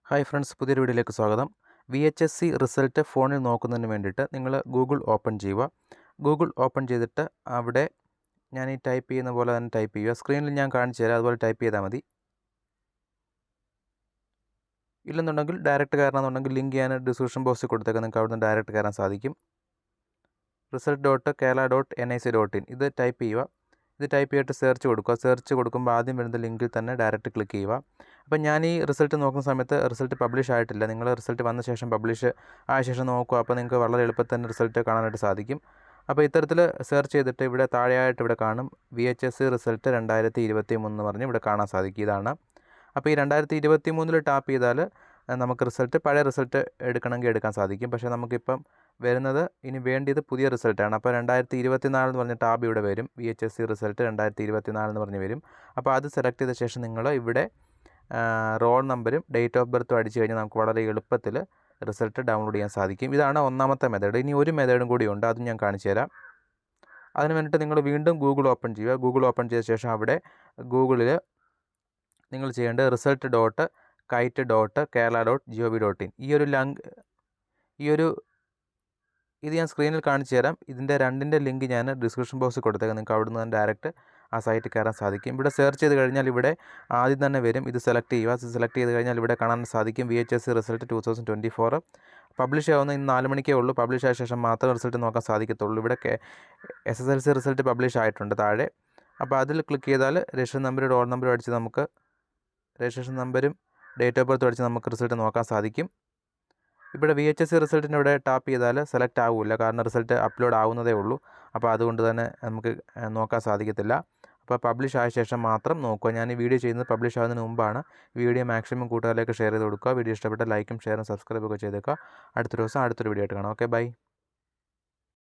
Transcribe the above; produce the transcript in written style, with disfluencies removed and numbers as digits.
Hi friends, പുതിയൊരു വീഡിയോയിലേക്ക് സ്വാഗതം. VHSC റിസൾട്ട് ഫോണിൽ നോക്കുന്നതിന് വേണ്ടിയിട്ട് നിങ്ങൾ ഗൂഗിൾ ഓപ്പൺ ചെയ്യുക. ഗൂഗിൾ ഓപ്പൺ ചെയ്തിട്ട് അവിടെ ഞാൻ ഈ ടൈപ്പ് ചെയ്യുന്ന പോലെ തന്നെ ടൈപ്പ് ചെയ്യുക. സ്ക്രീനിൽ ഞാൻ കാണിച്ചു തരാം, അതുപോലെ ടൈപ്പ് ചെയ്താൽ മതി. ഇല്ലെന്നുണ്ടെങ്കിൽ ഡയറക്റ്റ് കയറണമെന്നുണ്ടെങ്കിൽ ലിങ്ക് ഞാൻ ഡിസ്ക്രിപ്ഷൻ ബോക്സിൽ കൊടുത്തേക്കാം, നിങ്ങൾക്ക് അവിടെ നിന്ന് ഡയറക്റ്റ് കയറാൻ സാധിക്കും. result.kerala.nic.in ഇത് ടൈപ്പ് ചെയ്യുക. ഇത് ടൈപ്പ് ചെയ്തിട്ട് സെർച്ച് കൊടുക്കുക. സെർച്ച് കൊടുക്കുമ്പോൾ ആദ്യം വരുന്ന ലിങ്കിൽ തന്നെ ഡയറക്റ്റ് ക്ലിക്ക് ചെയ്യുക. അപ്പോൾ ഞാൻ ഈ റിസൾട്ട് നോക്കുന്ന സമയത്ത് റിസൾട്ട് പബ്ലിഷ് ആയിട്ടില്ല. നിങ്ങൾ റിസൾട്ട് വന്ന ശേഷം പബ്ലിഷ് ആയ ശേഷം നോക്കുക. അപ്പോൾ നിങ്ങൾക്ക് വളരെ എളുപ്പത്തിൽ തന്നെ റിസൾട്ട് കാണാനായിട്ട് സാധിക്കും. അപ്പോൾ ഇത്തരത്തിൽ സെർച്ച് ചെയ്തിട്ട് ഇവിടെ താഴെയായിട്ട് ഇവിടെ കാണും VHSC റിസൾട്ട് 2023 എന്ന് പറഞ്ഞ് ഇവിടെ കാണാൻ സാധിക്കും. ഇതാണ്. അപ്പോൾ ഈ 2023 ടാപ്പ് ചെയ്താൽ നമുക്ക് റിസൾട്ട് പഴയ റിസൾട്ട് എടുക്കണമെങ്കിൽ എടുക്കാൻ സാധിക്കും. പക്ഷേ നമുക്കിപ്പം വരുന്നത് ഇനി വേണ്ടിയത് പുതിയ റിസൾട്ടാണ്. അപ്പോൾ 2024 എന്ന് പറഞ്ഞ ടാബ് ഇവിടെ വരും. VHSC റിസൾട്ട് 2024 എന്ന് പറഞ്ഞ് വരും. അപ്പോൾ അത് സെലക്ട് ചെയ്ത ശേഷം നിങ്ങൾ ഇവിടെ റോൾ നമ്പരും ഡേറ്റ് ഓഫ് ബർത്തും അടിച്ചു കഴിഞ്ഞാൽ നമുക്ക് വളരെ എളുപ്പത്തിൽ റിസൾട്ട് ഡൗൺലോഡ് ചെയ്യാൻ സാധിക്കും. ഇതാണ് ഒന്നാമത്തെ മെത്തേഡ്. ഇനി ഒരു മെത്തേഡും കൂടി ഉണ്ട്, അതും ഞാൻ കാണിച്ചു തരാം. അതിന് വേണ്ടിയിട്ട് നിങ്ങൾ വീണ്ടും ഗൂഗിൾ ഓപ്പൺ ചെയ്യുക. ഗൂഗിൾ ഓപ്പൺ ചെയ്ത ശേഷം അവിടെ ഗൂഗിളിൽ നിങ്ങൾ ചെയ്യേണ്ടത് result.kite.kerala.gov.in ഇത് ഞാൻ സ്ക്രീനിൽ കാണിച്ചു തരാം. ഇതിൻ്റെ രണ്ടിൻ്റെ ലിങ്ക് ഞാൻ ഡിസ്ക്രിപ്ഷൻ ബോക്സിൽ കൊടുത്തേക്കാം. നിങ്ങൾക്ക് അവിടെ നിന്ന് ഡയറക്റ്റ് ആ സൈറ്റിൽ കയറാൻ സാധിക്കും. ഇവിടെ സെർച്ച് ചെയ്ത് കഴിഞ്ഞാൽ ഇവിടെ ആദ്യം തന്നെ വരും. ഇത് സെലക്ട് ചെയ്യുക. സെലക്ട് ചെയ്ത് കഴിഞ്ഞാൽ ഇവിടെ കാണാൻ സാധിക്കും VHSC റിസൾട്ട് 2024 പബ്ലിഷ് ആവുന്ന ഇന്ന് 4 മണിക്കേ ഉള്ളൂ. പബ്ലിഷ് ആയ ശേഷം മാത്രം റിസൾട്ട് നോക്കാൻ സാധിക്കത്തുള്ളൂ. ഇവിടെ SSLC റിസൾട്ട് പബ്ലിഷ് ആയിട്ടുണ്ട് താഴെ. അപ്പോൾ അതിൽ ക്ലിക്ക് ചെയ്താൽ രജിസ്ട്രേഷൻ നമ്പരും റോൾ നമ്പരും അടിച്ച് നമുക്ക് രജിസ്ട്രേഷൻ നമ്പരും ഡേറ്റ് ഓഫ് ബർത്ത് അടിച്ച് നമുക്ക് റിസൾട്ട് നോക്കാൻ സാധിക്കും. ഇവിടെ VHSC റിസൾട്ടിൻ്റെ ഇവിടെ ടാപ്പ് ചെയ്താൽ സെലക്ട് ആവില്ല, കാരണം റിസൾട്ട് അപ്ലോഡ് ആവുന്നതേ ഉള്ളൂ. അപ്പോൾ അതുകൊണ്ട് തന്നെ നമുക്ക് നോക്കാൻ സാധിക്കത്തില്ല. അപ്പോൾ പബ്ലിഷ് ആയ ശേഷം മാത്രം നോക്കുക. ഞാൻ ഈ വീഡിയോ ചെയ്യുന്നത് പബ്ലിഷ് ആവുന്നതിന് മുമ്പാണ്. വീഡിയോ മാക്സിമം കൂട്ടുകാരിലേക്ക് ഷെയർ ചെയ്ത് കൊടുക്കുക. വീഡിയോ ഇഷ്ടപ്പെട്ട ലൈക്കും ഷെയറും സബ്സ്ക്രൈബൊക്കെ ചെയ്തേക്കുക. അടുത്തൊരു ദിവസം അടുത്തൊരു വീഡിയോ ആയിട്ട് കാണാം. Okay, by.